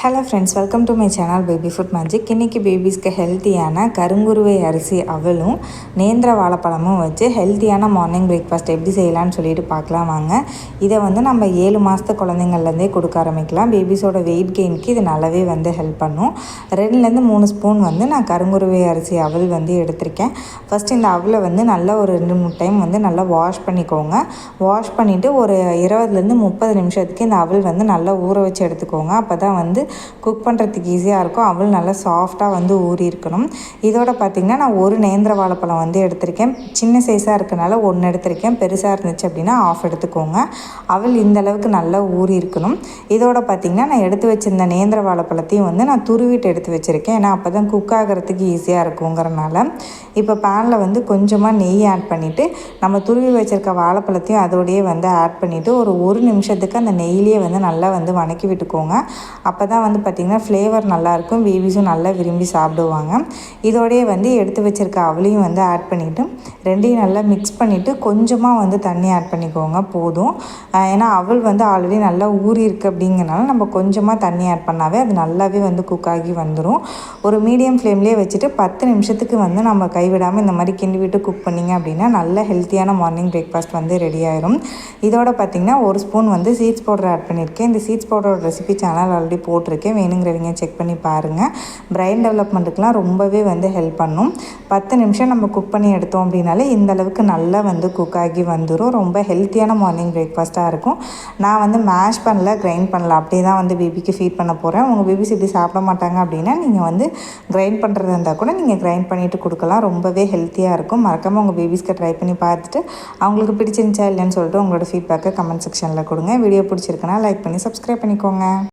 Hello friends, welcome to my channel baby food magic. இன்றைக்கி பேபிஸ்க்கு ஹெல்த்தியான கருங்குருவை அரிசி அவலும் நேந்திர வாழைப்பழமும் வச்சு ஹெல்த்தியான மார்னிங் பிரேக்ஃபாஸ்ட் எப்படி செய்யலான்னு சொல்லிட்டு பார்க்கலாம் வாங்க. இதை நம்ம 7 மாதத்து குழந்தைங்கள்லேருந்தே கொடுக்க ஆரம்பிக்கலாம். பேபிஸோட வெயிட் கெயினுக்கு இது நல்லாவே ஹெல்ப் பண்ணும். 2லேருந்து 3 ஸ்பூன் நான் கருங்குருவை அரிசி அவல் எடுத்திருக்கேன். ஃபஸ்ட்டு இந்த அவலை நல்லா ஒரு 2-3 டைம் நல்லா வாஷ் பண்ணிக்கோங்க. வாஷ் பண்ணிவிட்டு ஒரு 20லேருந்து 30 நிமிஷத்துக்கு இந்த அவல் நல்லா ஊற வச்சு எடுத்துக்கோங்க. அப்போ தான் குக் பண்ணுறதுக்கு ஈஸியாக இருக்கும். அவல் நல்லா சாஃப்டாக ஊறி இருக்கணும். இதோட பார்த்திங்கன்னா நான் ஒரு நேந்திர வாழைப்பழம் எடுத்திருக்கேன். சின்ன சைஸாக இருக்கனால 1 எடுத்திருக்கேன். பெருசாக இருந்துச்சு அப்படின்னா ஆஃப் எடுத்துக்கோங்க. அவல் இந்த அளவுக்கு நல்லா ஊறி இருக்கணும். இதோட பார்த்திங்கன்னா நான் எடுத்து வச்சுருந்த நேந்திர வாழைப்பழத்தையும் நான் துருவிட்டு எடுத்து வச்சுருக்கேன். ஏன்னா அப்போ தான் குக் ஆகிறதுக்கு ஈஸியாக இருக்குங்கிறனால. இப்போ பேனில் கொஞ்சமாக நெய் ஆட் பண்ணிவிட்டு நம்ம துருவி வச்சுருக்க வாழைப்பழத்தையும் அதோடையே ஆட் பண்ணிவிட்டு ஒரு நிமிஷத்துக்கு அந்த நெய்லேயே நல்லா வணக்கி விட்டுக்கோங்க. அப்போ தான் பார்த்திங்கன்னா ஃப்ளேவர் நல்லாயிருக்கும். பேபிஸும் நல்லா விரும்பி சாப்பிடுவாங்க. இதோடையே எடுத்து வச்சுருக்க அவளையும் ஆட் பண்ணிவிட்டு ரெண்டையும் நல்லா மிக்ஸ் பண்ணிவிட்டு கொஞ்சமாக தண்ணி ஆட் பண்ணிக்கோங்க போதும். ஏன்னா அவல் ஆல்ரெடி நல்லா ஊறி இருக்குது அப்படிங்கிறனால நம்ம கொஞ்சமாக தண்ணி ஆட் பண்ணாவே அது நல்லாவே குக் ஆகி வந்துடும். ஒரு மீடியம் ஃப்ளேம்லேயே வச்சுட்டு 10 நிமிஷத்துக்கு நம்ம கைவிடாமல் இந்த மாதிரி கிண்டி விட்டு குக் பண்ணிங்க அப்படின்னா நல்ல ஹெல்த்தியான மார்னிங் பிரேக்ஃபாஸ்ட் ரெடி ஆயிரும். இதோட பார்த்திங்கன்னா 1 ஸ்பூன் சீட்ஸ் பவுடர் ஆட் பண்ணியிருக்கேன். இந்த சீட்ஸ் பவுடரோட ரெசிபி சேனல் ஆல்ரெடி போட்டிருக்கேன். வேணுங்கிறவங்க செக் பண்ணி பாருங்கள். பிரெயின் டெவலப்மெண்ட்டுக்கெலாம் ரொம்பவே ஹெல்ப் பண்ணும். 10 நிமிஷம் நம்ம குக் பண்ணி எடுத்தோம் அப்படின்னாலே இந்த அளவுக்கு நல்லா குக் ஆகி வந்துடும். ரொம்ப ஹெல்த்தியான மார்னிங் பிரேக்ஃபாஸ்ட்டாக இருக்கும். நான் மேஷ் பண்ணல, கிரைண்ட் பண்ணல, அப்படியே தான் பேபிக்கு ஃபீட் பண்ண போகிறேன். உங்கள் பேபிஸ் இப்படி சாப்பிட மாட்டாங்க அப்படின்னா நீங்கள் கிரைண்ட் பண்ணுறதா இருந்தால் கூட நீங்கள் கிரைண்ட் பண்ணிவிட்டு கொடுக்கலாம். ரொம்பவே ஹெல்த்தியாக இருக்கும். மறக்காமல் உங்கள் பேபிஸ்க்கு ட்ரை பண்ணி பார்த்துட்டு அவங்களுக்கு பிடிச்சிருந்துச்சா இல்லைன்னு சொல்லிட்டு உங்களோட ஃபீட்பேக்கை கமெண்ட் செக்ஷனில் கொடுங்க. வீடியோ பிடிச்சிருக்குன்னா லைக் பண்ணி சப்ஸ்கிரைப் பண்ணிக்கோங்க.